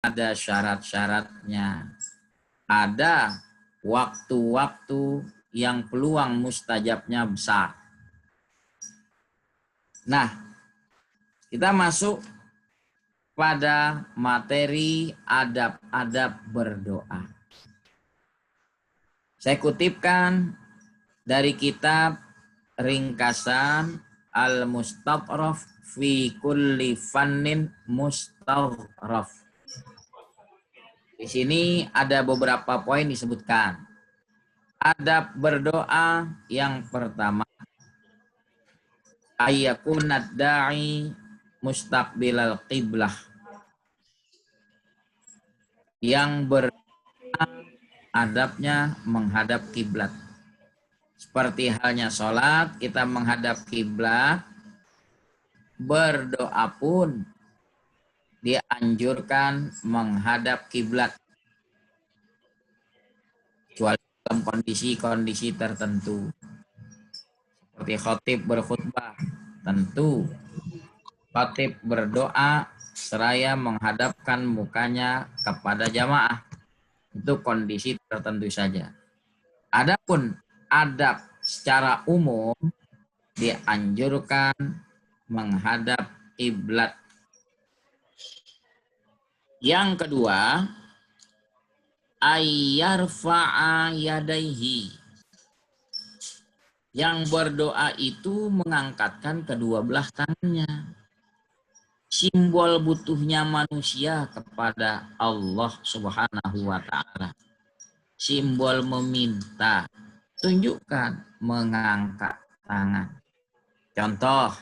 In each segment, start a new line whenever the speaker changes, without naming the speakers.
ada syarat-syaratnya. Ada waktu-waktu yang peluang mustajabnya besar. Nah, kita masuk pada materi adab-adab berdoa. Saya kutipkan dari kitab ringkasan Al-Mustadhraf fi kulli fannin mustadhraf. Di sini ada beberapa poin disebutkan. Adab berdoa yang pertama, ayyakunad da'i mustaqbilal qiblah. Yang berdoa adabnya menghadap kiblat. Seperti halnya sholat, kita menghadap kiblat. Berdoa pun dianjurkan menghadap kiblat. Kecuali dalam kondisi-kondisi tertentu. Seperti khatib berkhutbah, tentu khatib berdoa seraya menghadapkan mukanya kepada jamaah. Itu kondisi tertentu saja. Adapun adab secara umum dianjurkan menghadap kiblat. Yang kedua, ayyarfa'a yadaihi. Yang berdoa itu mengangkatkan kedua belah tangannya. Simbol butuhnya manusia kepada Allah Subhanahu wa ta'ala. Simbol meminta, tunjukkan mengangkat tangan. Contoh,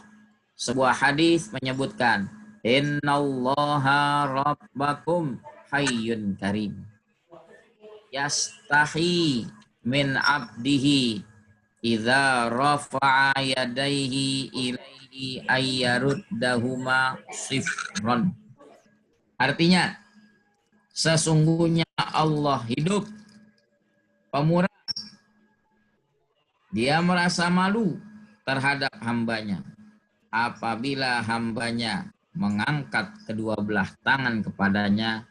sebuah hadis menyebutkan, innallaha rabbakum hayyun karim. Yastahi min abdihi idza rafa'a yadaihi ilaihi ayyaruddahuma sifron. Artinya, sesungguhnya Allah hidup, pemurah. Dia merasa malu terhadap hambanya apabila hambanya mengangkat kedua belah tangan kepadanya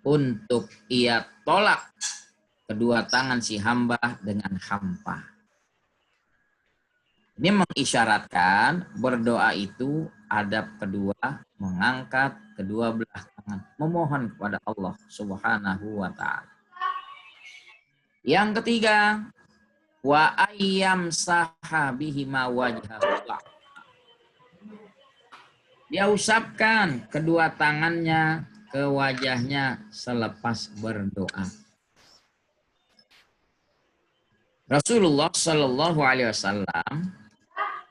untuk ia tolak kedua tangan si hamba dengan hampa. Ini mengisyaratkan berdoa itu adab kedua, mengangkat kedua belah tangan, memohon kepada Allah Subhanahu wa ta'ala. Yang ketiga, wa ayyam sahabihima wajhahu. Dia usapkan kedua tangannya ke wajahnya selepas berdoa. Rasulullah Shallallahu Alaihi Wasallam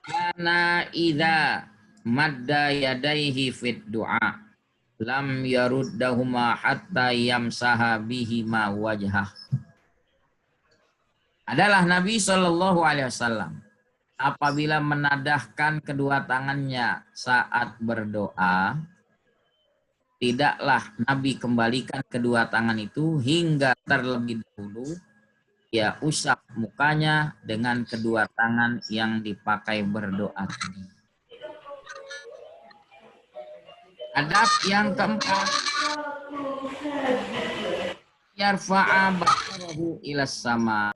karena idza madda yadaihi fit du'a lam yaruddahuma hatta yamsaha bihima wajhah. Adalah Nabi Shallallahu Alaihi Wasallam apabila menadahkan kedua tangannya saat berdoa, tidaklah Nabi kembalikan kedua tangan itu hingga terlebih dahulu ia usap mukanya dengan kedua tangan yang dipakai berdoa tadi. Adab yang keempat, yarfa'a basarahu ilas sama.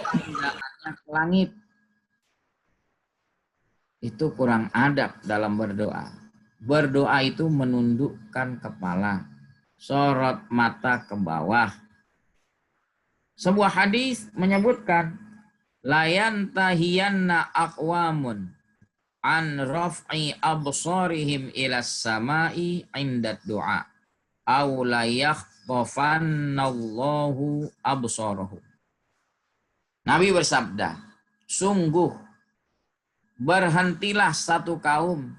Pandangannya ke langit. Itu kurang adab dalam berdoa. Berdoa itu menundukkan kepala, sorot mata ke bawah. Sebuah hadis menyebutkan, layan tahiyanna aqwamun an raf'i absarihim ila samai inda du'a aw la yakhfafannallahu absarahum. Nabi bersabda, sungguh berhentilah satu kaum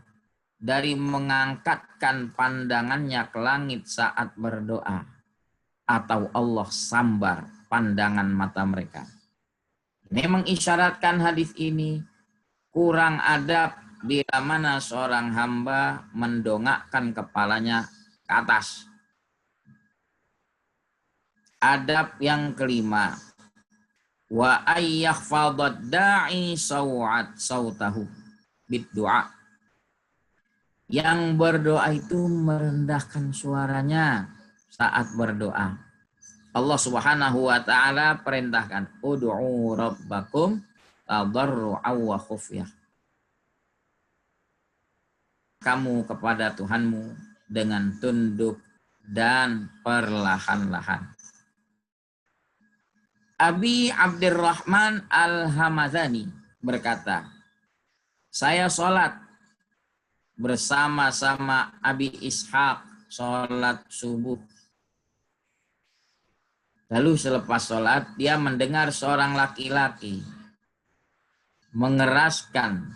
dari mengangkatkan pandangannya ke langit saat berdoa, atau Allah sambar pandangan mata mereka. Ini mengisyaratkan hadis ini kurang adab bila mana seorang hamba mendongakkan kepalanya ke atas. Adab yang kelima, wa ayyakhfadad da'i sautahu bid du'a. Yang berdoa itu merendahkan suaranya saat berdoa. Allah Subhanahu wa taala perintahkan, ud'u rabbakum tadarru'an wa khufyah. Kamu kepada Tuhanmu dengan tunduk dan perlahan-lahan. Abi Abdurrahman Al-Hamadani berkata, saya sholat bersama-sama Abi Ishaq sholat subuh. Lalu selepas sholat, dia mendengar seorang laki-laki mengeraskan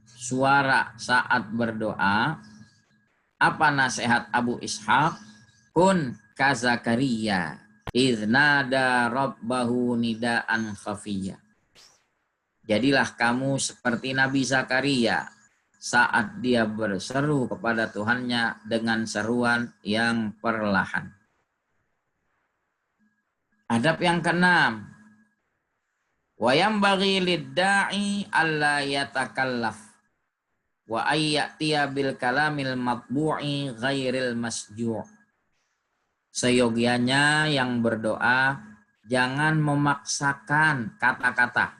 suara saat berdoa. Apa nasihat Abu Ishaq? Kun kazakaria idnada rabbahu nidaan khafiyya. Jadilah kamu seperti Nabi Zakaria saat dia berseru kepada Tuhannya dengan seruan yang perlahan. Adab yang keenam, wa yambaghi lid-da'i alla yatakallaf wa ayyatiya bil kalamil matbu'i ghairil masju'. Seyogianya yang berdoa jangan memaksakan kata-kata.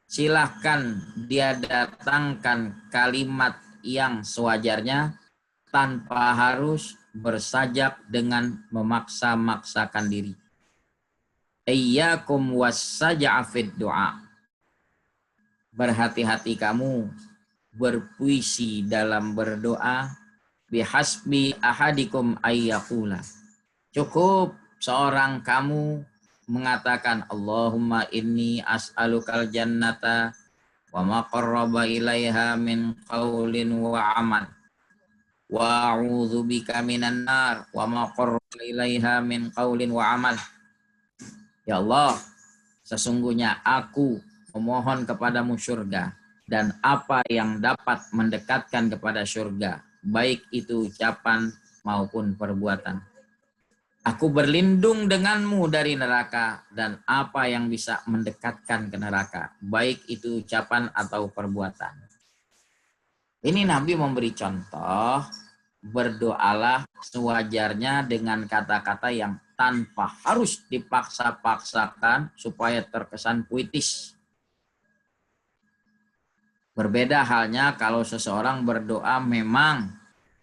Silahkan dia datangkan kalimat yang sewajarnya tanpa harus bersajak dengan memaksa-maksakan diri. Iyyakum was-saj'a fid du'a. Berhati-hati kamu berpuisi dalam berdoa. Bihasbi ahadikum ayyaqula. Cukup seorang kamu mengatakan Allahumma inni as'alukal jannata wa ma qarraba ilaiha min qaulin wa amal. Wa a'udzubika minan nar wa ma qarraba ilaiha min qaulin wa amal. Ya Allah, sesungguhnya aku memohon kepadamu surga dan apa yang dapat mendekatkan kepada surga, baik itu ucapan maupun perbuatan. Aku berlindung denganmu dari neraka dan apa yang bisa mendekatkan ke neraka, baik itu ucapan atau perbuatan. Ini Nabi memberi contoh, berdoalah sewajarnya dengan kata-kata yang tanpa harus dipaksa-paksakan supaya terkesan puitis. Berbeda halnya kalau seseorang berdoa memang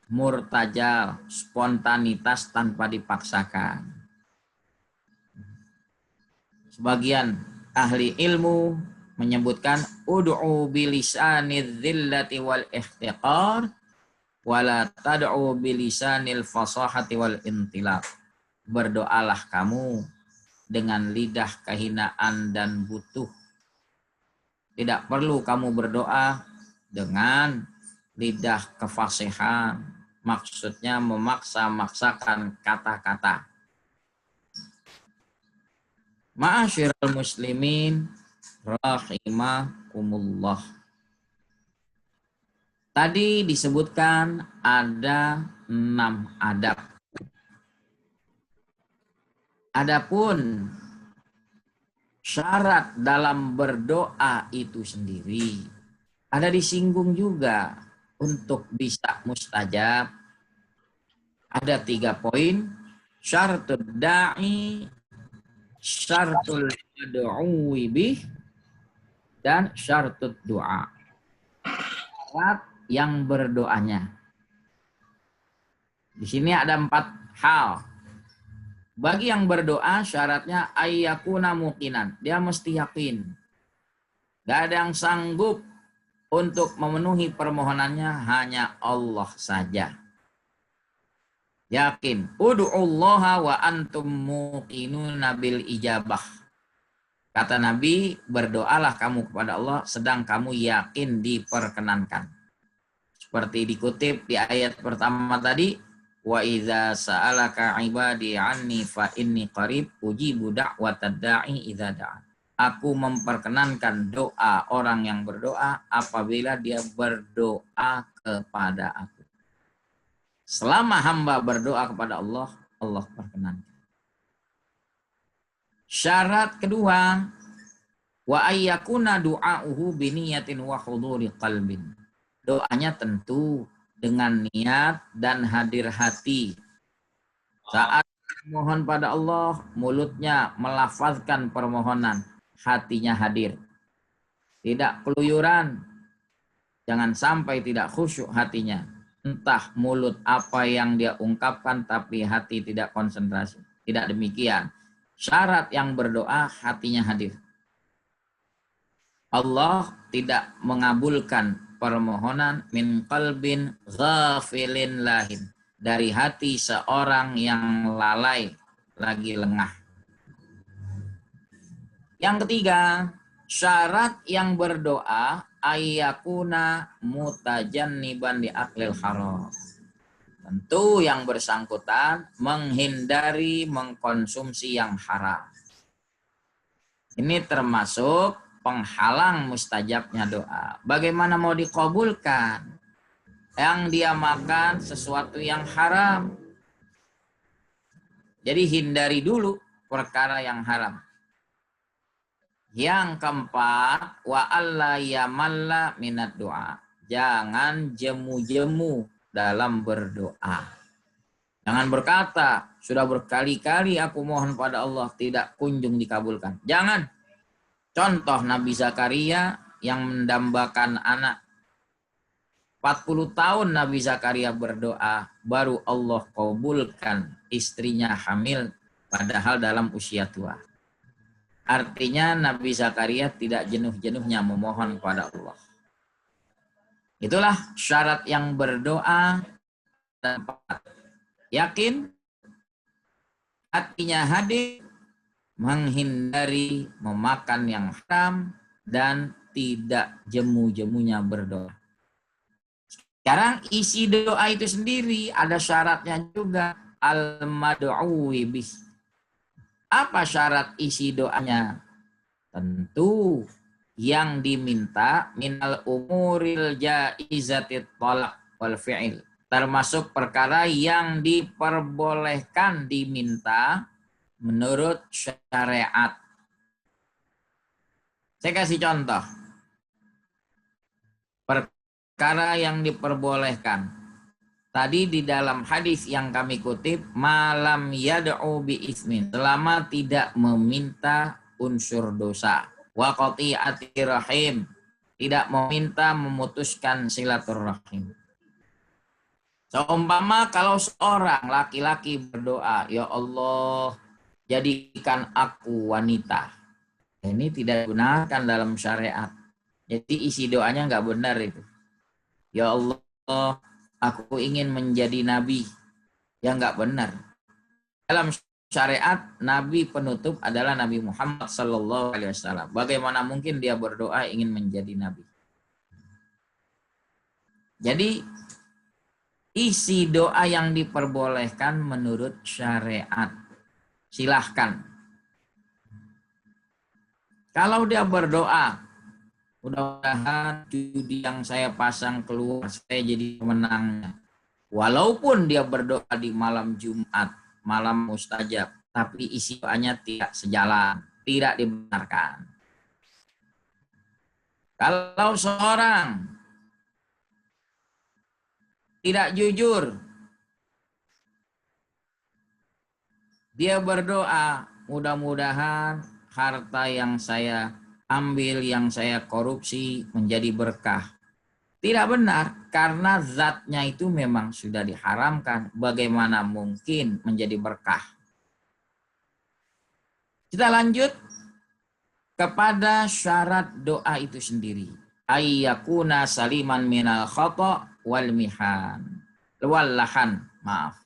murtajal, spontanitas tanpa dipaksakan. Sebagian ahli ilmu menyebutkan ud'u bilisanil dhillati wal ihtiqar wala tad'u bilisanil fasahati wal intilaq. Berdoalah kamu dengan lidah kehinaan dan butuh. Tidak perlu kamu berdoa dengan lidah kefasihan, maksudnya memaksa-maksakan kata-kata. Ma'asyiral muslimin rahimakumullah. Tadi disebutkan ada 6 adab. Adapun syarat dalam berdoa itu sendiri ada disinggung juga untuk bisa mustajab. Ada 3 poin. Syaratul da'i, syaratul mad'uwi bih, dan syaratul doa. Syarat yang berdoanya. Di sini ada 4 hal. Bagi yang berdoa syaratnya ayyakuna muqinan. Dia mesti yakin. Gak ada yang sanggup untuk memenuhi permohonannya, hanya Allah saja. Yakin. Ud'ullaha wa antum muqinuna bil ijabah. Kata Nabi, berdoalah kamu kepada Allah sedang kamu yakin diperkenankan. Seperti dikutip di ayat pertama tadi, wa idza sa'alaka ibadi anni fa inni qarib ujibu da'watad da'i idza da'a. Aku memperkenankan doa orang yang berdoa apabila dia berdoa kepada aku. Selama hamba berdoa kepada Allah, Allah perkenankan. Syarat kedua, wa ayyakuna du'auhu biniyatin wa huduri qalbin. Doanya tentu dengan niat dan hadir hati. Saat mohon pada Allah, mulutnya melafazkan permohonan, hatinya hadir. Tidak keluyuran, jangan sampai tidak khusyuk hatinya. Entah mulut apa yang dia ungkapkan, tapi hati tidak konsentrasi. Tidak demikian. Syarat yang berdoa, hatinya hadir. Allah tidak mengabulkan permohonan min qalbin ghafilin lahin, dari hati seorang yang lalai lagi lengah. Yang ketiga, syarat yang berdoa ayyakuna mutajanniban di aklil haram. Tentu yang bersangkutan menghindari mengkonsumsi yang haram. Ini termasuk penghalang mustajabnya doa. Bagaimana mau dikabulkan? Yang dia makan sesuatu yang haram. Jadi hindari dulu perkara yang haram. Yang keempat, wa alla yamalla minat doa. Jangan jemu-jemu dalam berdoa. Jangan berkata, sudah berkali-kali aku mohon pada Allah tidak kunjung dikabulkan. Jangan. Contoh Nabi Zakaria yang mendambakan anak. 40 tahun Nabi Zakaria berdoa, baru Allah kabulkan istrinya hamil, padahal dalam usia tua. Artinya Nabi Zakaria tidak jenuh-jenuhnya memohon kepada Allah. Itulah syarat yang berdoa. Yakin, hatinya hadir, menghindari memakan yang haram, dan tidak jemu-jemunya berdoa. Sekarang isi doa itu sendiri ada syaratnya juga. Al-mad'uwi bih. Apa syarat isi doanya? Tentu yang diminta minal umuril jaizatit talaq wal fi'il. Termasuk perkara yang diperbolehkan diminta menurut syariat. Saya kasih contoh. Perkara yang diperbolehkan. Tadi di dalam hadis yang kami kutip, malam yad'u bi ismin, selama tidak meminta unsur dosa. Wa qati'ati rahim, tidak meminta memutuskan silaturahim. Seumpama kalau seorang laki-laki berdoa, ya Allah, jadikan aku wanita. Ini tidak dibenarkan dalam syariat. Jadi isi doanya nggak benar itu. Ya Allah, aku ingin menjadi nabi. Ya nggak benar. Dalam syariat, nabi penutup adalah Nabi Muhammad SAW. Bagaimana mungkin dia berdoa ingin menjadi nabi? Jadi isi doa yang diperbolehkan menurut syariat. Silahkan. Kalau dia berdoa, mudah-mudahan judi yang saya pasang keluar, saya jadi pemenangnya. Walaupun dia berdoa di malam Jumat, malam mustajab, tapi isi doanya tidak sejalan, tidak dibenarkan. Kalau seorang tidak jujur, dia berdoa, mudah-mudahan harta yang saya ambil, yang saya korupsi menjadi berkah. Tidak benar, karena zatnya itu memang sudah diharamkan. Bagaimana mungkin menjadi berkah? Kita lanjut kepada syarat doa itu sendiri. Ayyakuna saliman minal khata' wal mihan. Wallahan, maaf.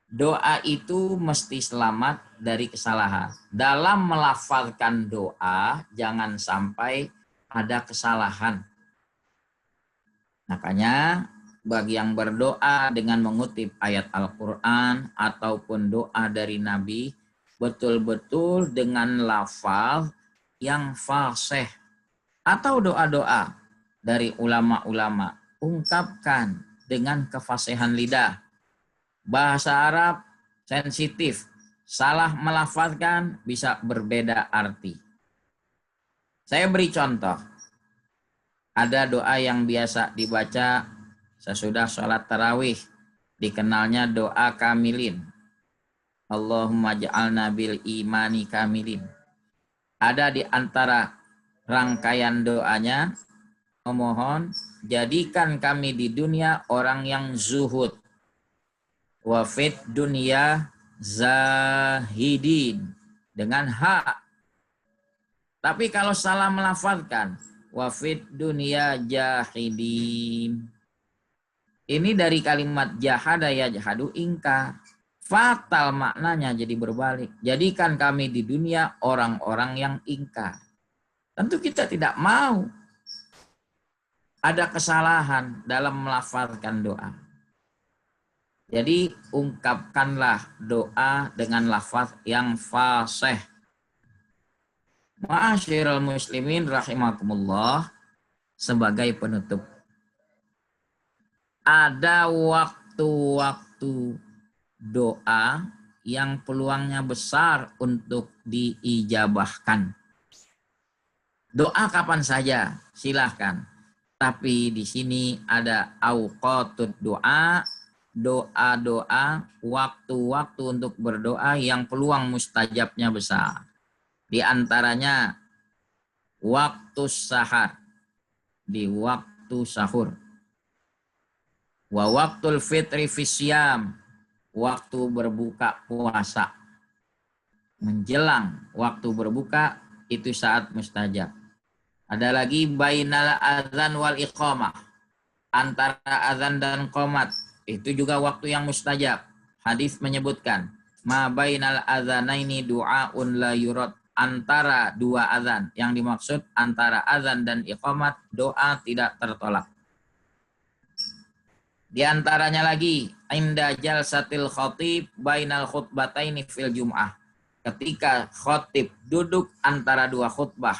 Doa itu mesti selamat dari kesalahan. Dalam melafalkan doa, jangan sampai ada kesalahan. Makanya bagi yang berdoa dengan mengutip ayat Al-Quran ataupun doa dari Nabi, betul-betul dengan lafal yang fasih. Atau doa-doa dari ulama-ulama, ungkapkan dengan kefasihan lidah. Bahasa Arab sensitif, salah melafazkan bisa berbeda arti. Saya beri contoh. Ada doa yang biasa dibaca sesudah sholat tarawih, dikenalnya doa kamilin. Allahumma ja'alna bil imani kamilin. Ada di antara rangkaian doanya, memohon jadikan kami di dunia orang yang zuhud, wa fit dunia zahidin, dengan hak. Tapi kalau salah melafalkan, wa fit dunia jahidin, ini dari kalimat jahada yajhadu ingkar. Fatal maknanya jadi berbalik. Jadikan kami di dunia orang-orang yang ingkar. Tentu kita tidak mau ada kesalahan dalam melafalkan doa. Jadi ungkapkanlah doa dengan lafaz yang fasih. Ma'asyiral muslimin rahimakumullah, sebagai penutup. Ada waktu-waktu doa yang peluangnya besar untuk diijabahkan. Doa kapan saja, silahkan. Tapi di sini ada auqatud doa, doa-doa, waktu-waktu untuk berdoa yang peluang mustajabnya besar. Di antaranya waktu sahar, di waktu sahur. Wa waktul fitri fisyam, waktu berbuka puasa. Menjelang waktu berbuka, itu saat mustajab. Ada lagi bainal adzan wal iqamah, antara azan dan qomat, itu juga waktu yang mustajab. Hadis menyebutkan, ma bainal adzanaini du'aun la yurad, antara dua azan, yang dimaksud antara azan dan iqamat, doa tidak tertolak. Di antaranya lagi, inda jalsatil khatib bainal khutbataini fil jum'ah, ketika khatib duduk antara dua khutbah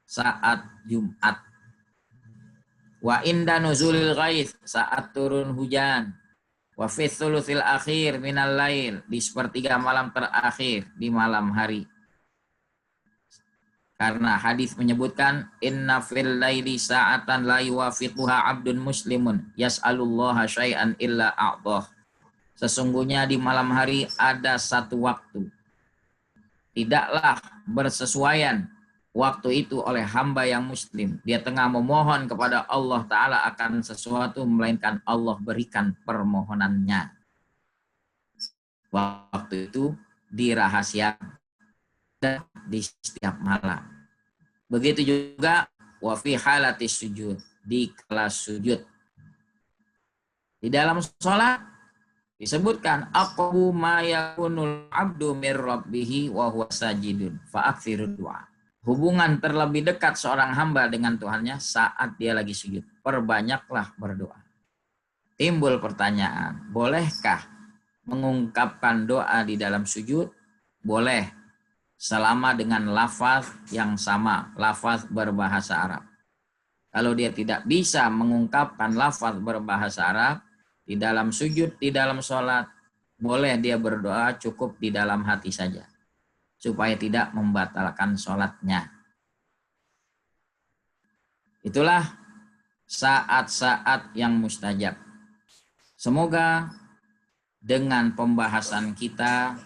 saat Jumat. Wa inda nuzulil ghaiz, saat turun hujan. Wa fi thuluthil akhir minal lail, di sepertiga malam terakhir di malam hari. Karena hadis menyebutkan inna fil laili sa'atan la yuwafiquha 'abdun muslimun yas'alullaha syai'an illa a'tah. Sesungguhnya di malam hari ada satu waktu, tidaklah bersesuaian waktu itu oleh hamba yang muslim. Dia tengah memohon kepada Allah Ta'ala akan sesuatu, melainkan Allah berikan permohonannya. Waktu itu dirahasiakan di setiap malam. Begitu juga wa fi halatis sujud, di kelas sujud. Di dalam sholat disebutkan aqrabu ma yakunul abdu mir rabbih wa huwa sajidun fa aktsirud du'a. Hubungan terlebih dekat seorang hamba dengan Tuhannya saat dia lagi sujud. Perbanyaklah berdoa. Timbul pertanyaan, bolehkah mengungkapkan doa di dalam sujud? Boleh, selama dengan lafaz yang sama, lafaz berbahasa Arab. Kalau dia tidak bisa mengungkapkan lafaz berbahasa Arab di dalam sujud, di dalam sholat, boleh dia berdoa cukup di dalam hati saja, supaya tidak membatalkan sholatnya. Itulah saat-saat yang mustajab. Semoga dengan pembahasan kita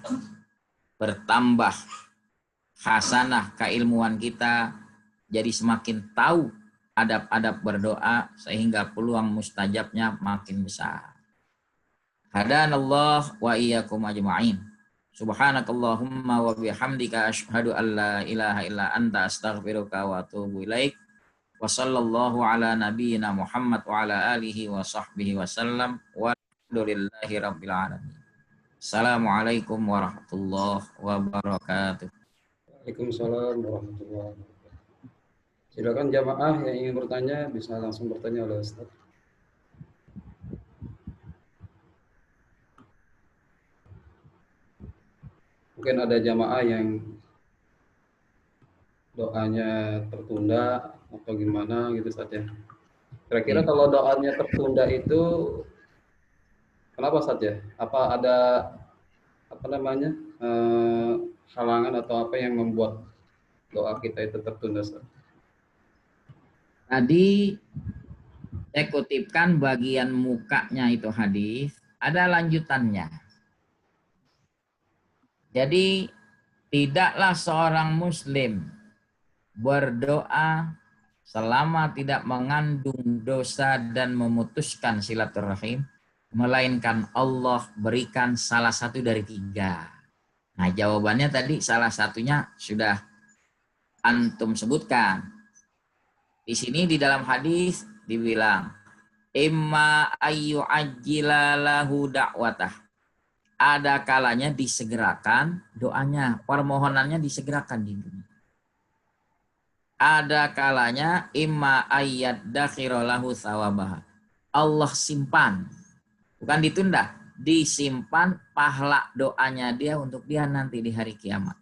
bertambah hasanah keilmuan kita, jadi semakin tahu adab-adab berdoa, sehingga peluang mustajabnya makin besar. Hadanallah wa iyyakum ajma'in. Subhanakallahumma wa bihamdika asyhadu an la ilaha illa anta astaghfiruka wa atubu ilaik. Wa sallallahu ala nabiyyina Muhammad wa ala alihi wa sahbihi wa sallam. Walhamdulillahi rabbil alamin. Assalamualaikum warahmatullahi wabarakatuh.
Waalaikumsalam warahmatullahi wabarakatuh. Silakan jamaah yang ingin bertanya bisa langsung bertanya oleh Ustaz. Mungkin ada jamaah yang doanya tertunda atau gimana gitu saja. Kira-kira kalau doanya tertunda itu kenapa saja? Apa ada halangan atau apa yang membuat doa kita itu tertunda, Ustaz?
Tadi saya kutipkan bagian mukanya itu hadis, ada lanjutannya. Jadi tidaklah seorang muslim berdoa selama tidak mengandung dosa dan memutuskan silaturahim, melainkan Allah berikan salah satu dari tiga. Nah, jawabannya tadi salah satunya sudah antum sebutkan. Di sini di dalam hadis dibilang, imma ayyu ajjilalahu da'watah. Ada kalanya disegerakan doanya, permohonannya disegerakan di dunia. Ada kalanya imma ayyad dakhirolahu sawabaha. Allah simpan, bukan ditunda, disimpan pahala doanya dia untuk dia nanti di hari kiamat.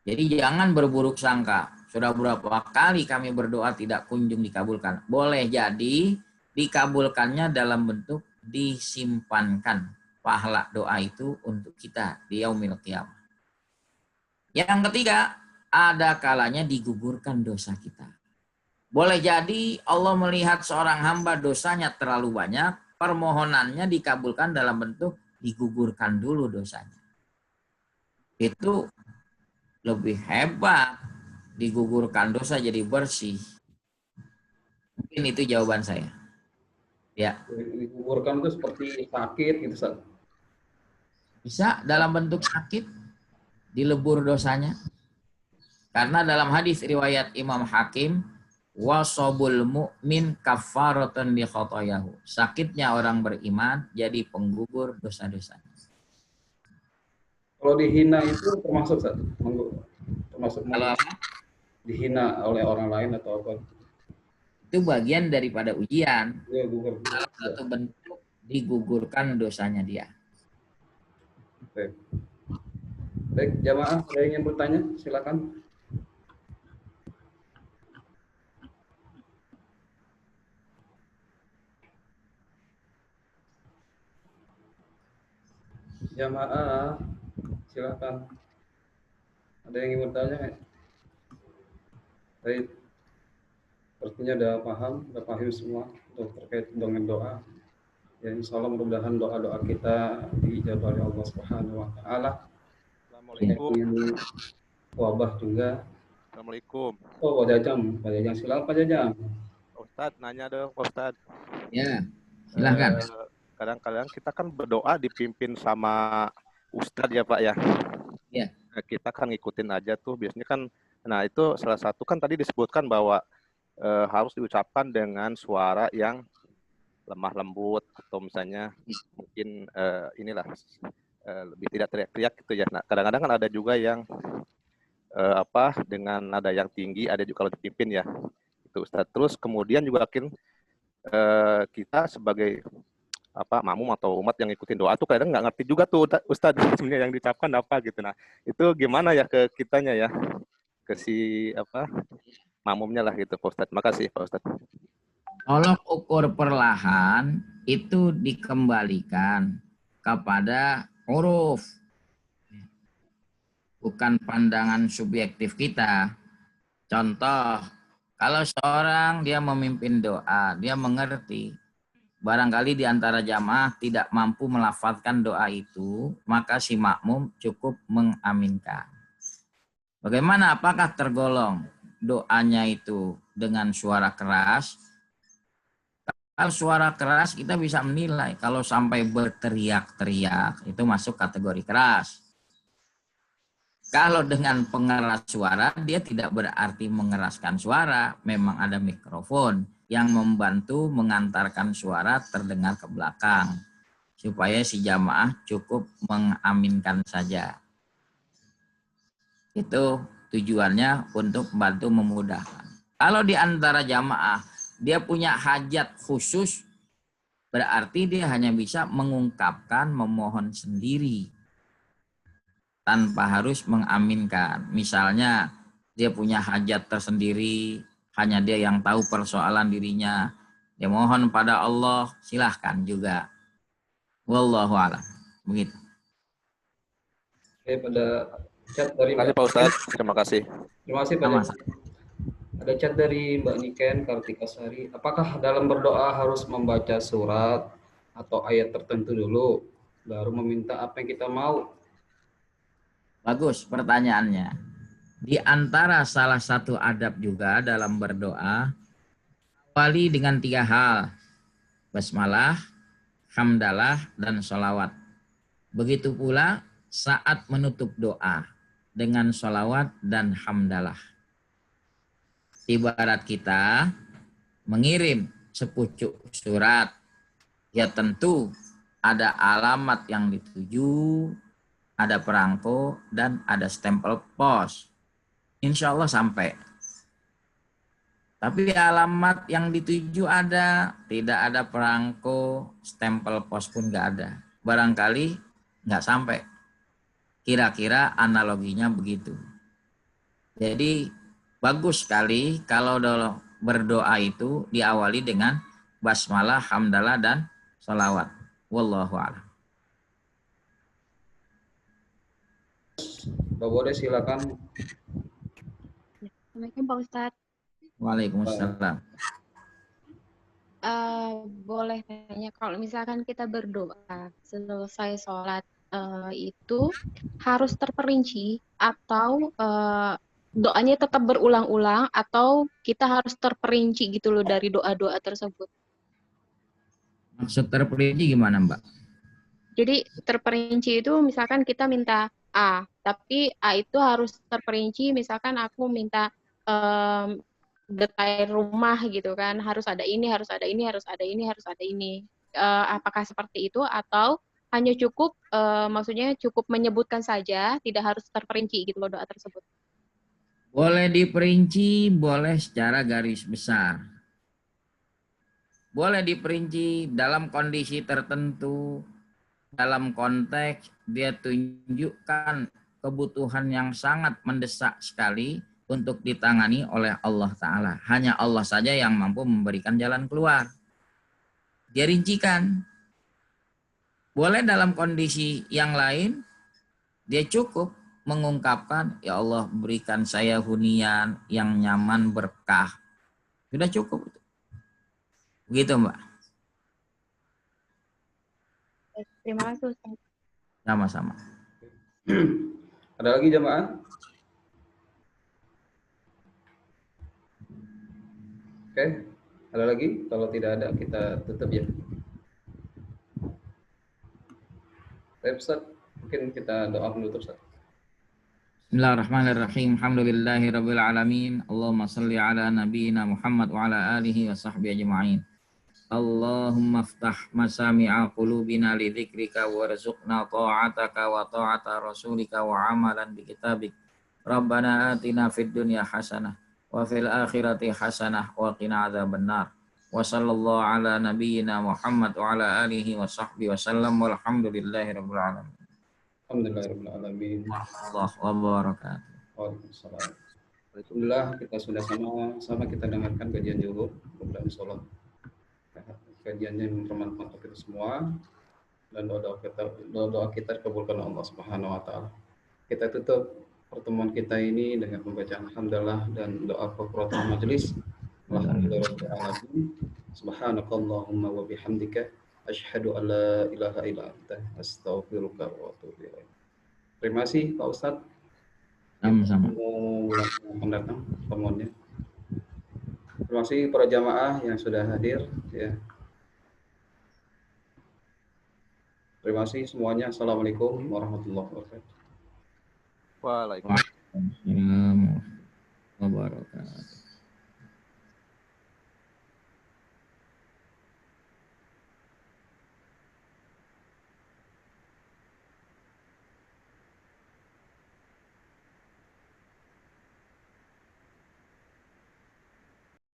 Jadi jangan berburuk sangka. Sudah berapa kali kami berdoa tidak kunjung dikabulkan. Boleh jadi dikabulkannya dalam bentuk disimpankan pahala doa itu untuk kita di yaumil qiyamah. Yang ketiga, ada kalanya digugurkan dosa kita. Boleh jadi Allah melihat seorang hamba dosanya terlalu banyak, permohonannya dikabulkan dalam bentuk digugurkan dulu dosanya. Itu lebih hebat, digugurkan dosa jadi bersih. Mungkin itu jawaban saya. Ya.
Digugurkan itu seperti sakit gitu, Ustaz.
Bisa dalam bentuk sakit, dilebur dosanya. Karena dalam hadis riwayat Imam Hakim, wasobul mu'min kafaratun li khotoyahu. Sakitnya orang beriman jadi penggugur dosa-dosanya.
Kalau dihina itu termasuk, Ustaz? Termasuk
Kalau apa?
Dihina oleh orang lain atau apa?
Itu bagian daripada ujian.
Ya, gugur.
Salah satu bentuk digugurkan dosanya dia.
Baik. Baik, jamaah, ada yang ingin bertanya? Silakan. Jamaah, silakan. Ada yang ingin bertanya? Baik. Sepertinya udah paham semua untuk terkait dengan doa. Ya, insya Allah mudah-mudahan doa-doa kita dijawab oleh Allah Subhanahu Wa Taala.
Assalamualaikum.
Wabah juga.
Assalamualaikum.
Oh, Pak Jajang, silakan Pak Jajang.
Ustadz, nanya dong, Ustadz.
Ya, silahkan.
Kadang-kadang kita kan berdoa dipimpin sama Ustadz ya Pak ya.
Ya.
Nah, kita kan ngikutin aja tuh biasanya kan. Nah itu salah satu kan tadi disebutkan bahwa harus diucapkan dengan suara yang lemah lembut atau misalnya mungkin lebih tidak teriak-teriak gitu ya. Nah kadang-kadang kan ada juga yang dengan nada yang tinggi, ada juga kalau dipimpin ya itu Ustadz. Terus kemudian juga kita sebagai makmum atau umat yang ngikutin doa tuh kadang nggak ngerti juga tuh Ustadz sebenarnya yang diucapkan apa gitu. Nah itu gimana ya ke kitanya ya, ke si makmumnya lah gitu Pak Ustadz. Makasih Pak Ustadz.
Tolok ukur perlahan itu dikembalikan kepada huruf, bukan pandangan subjektif kita. Contoh, kalau seorang dia memimpin doa, dia mengerti, barangkali di antara jamaah tidak mampu melafazkan doa itu, maka si makmum cukup mengaminkan. Bagaimana? Apakah tergolong doanya itu dengan suara keras? Kalau suara keras kita bisa menilai, kalau sampai berteriak-teriak itu masuk kategori keras. Kalau dengan pengeras suara, dia tidak berarti mengeraskan suara, memang ada mikrofon yang membantu mengantarkan suara terdengar ke belakang, supaya si jamaah cukup mengaminkan saja. Itu tujuannya untuk membantu memudahkan. Kalau di antara jamaah dia punya hajat khusus, berarti dia hanya bisa mengungkapkan, memohon sendiri tanpa harus mengaminkan. Misalnya dia punya hajat tersendiri, hanya dia yang tahu persoalan dirinya, dia mohon pada Allah, silahkan juga. Wallahu a'lam. Begitu.
Oke, pada chat dari
Terima kasih Pak Ustadz. Terima kasih.
Terima kasih Pak. Ada chat dari Mbak Niken Kartikasari. Apakah dalam berdoa harus membaca surat atau ayat tertentu dulu, baru meminta apa yang kita mau?
Bagus pertanyaannya. Di antara salah satu adab juga dalam berdoa, awali dengan 3 hal. Basmalah, hamdalah, dan sholawat. Begitu pula saat menutup doa dengan sholawat dan hamdalah. Ibarat kita mengirim sepucuk surat, ya tentu ada alamat yang dituju, ada perangko, dan ada stempel pos. Insya Allah sampai. Tapi alamat yang dituju ada, tidak ada perangko, stempel pos pun nggak ada. Barangkali nggak sampai. Kira-kira analoginya begitu. Jadi bagus sekali kalau berdoa itu diawali dengan basmalah, hamdalah, dan sholawat. Wallahu a'lam.
Mbak Bode silakan.
Assalamualaikum Pak Ustadz.
Waalaikumsalam.
Boleh tanya, kalau misalkan kita berdoa selesai sholat itu harus terperinci atau doanya tetap berulang-ulang atau kita harus terperinci gitu loh dari doa-doa tersebut?
Maksud terperinci gimana, Mbak?
Jadi terperinci itu misalkan kita minta A, tapi A itu harus terperinci, misalkan aku minta detail rumah gitu kan, harus ada ini, harus ada ini, harus ada ini, harus ada ini. Apakah seperti itu atau hanya cukup maksudnya cukup menyebutkan saja, tidak harus terperinci gitu loh doa tersebut?
Boleh diperinci, boleh secara garis besar. Boleh diperinci dalam kondisi tertentu, dalam konteks dia tunjukkan kebutuhan yang sangat mendesak sekali untuk ditangani oleh Allah Ta'ala. Hanya Allah saja yang mampu memberikan jalan keluar. Dia rincikan. Boleh dalam kondisi yang lain, dia cukup mengungkapkan, ya Allah berikan saya hunian yang nyaman berkah. Sudah cukup. Begitu Mbak.
Terima kasih Ustaz.
Sama-sama.
Ada lagi jamaah? Oke, ada lagi? Kalau tidak ada kita tutup ya. Baik Ustaz, mungkin kita doa penutup Ustaz.
Bismillahirrahmanirrahim. Alhamdulillahirabbil alamin. Allahumma shalli ala nabiyyina Muhammad wa ala alihi wa sahbihi ajma'in. Allahumma aftah masami'a qulubina li dzikrika warzuqna ta'ataka wa ta'ata rasulika wa amalan bi kitabik. Rabbana atina fid dunya hasanah wa fil akhirati hasanah wa qina adzabannar. Wa sallallahu ala nabiyyina Muhammad wa ala alihi wa sahbihi wasallam walhamdulillahirabbil alamin.
Alhamdulillahirabbil alamin.
Allah wabarakatuh.
Waalaikumsalam. Alhamdulillah kita sudah sama-sama kita dengarkan kajian dulu. Mudah-mudahan insyaallah kajiannya bermanfaat untuk kita semua dan doa kita dikabulkan Allah Subhanahu wa taala. Kita tutup pertemuan kita ini dengan pembacaan alhamdulillah dan doa kafaratul majelis. Alhamdulillahirabbil alamin. Subhanakallahumma wa bihamdika asyhadu an la ilaha illa anta astaghfiruka wa atubu ilaik. Terima kasih Pak Ustadz.
Sama-sama.
Bulan mendatang pertemuannya. Terima kasih para jamaah yang sudah hadir ya. Terima kasih semuanya. Assalamualaikum warahmatullahi wabarakatuh.
Waalaikumsalam.
Waalaikumsalam warahmatullahi wabarakatuh.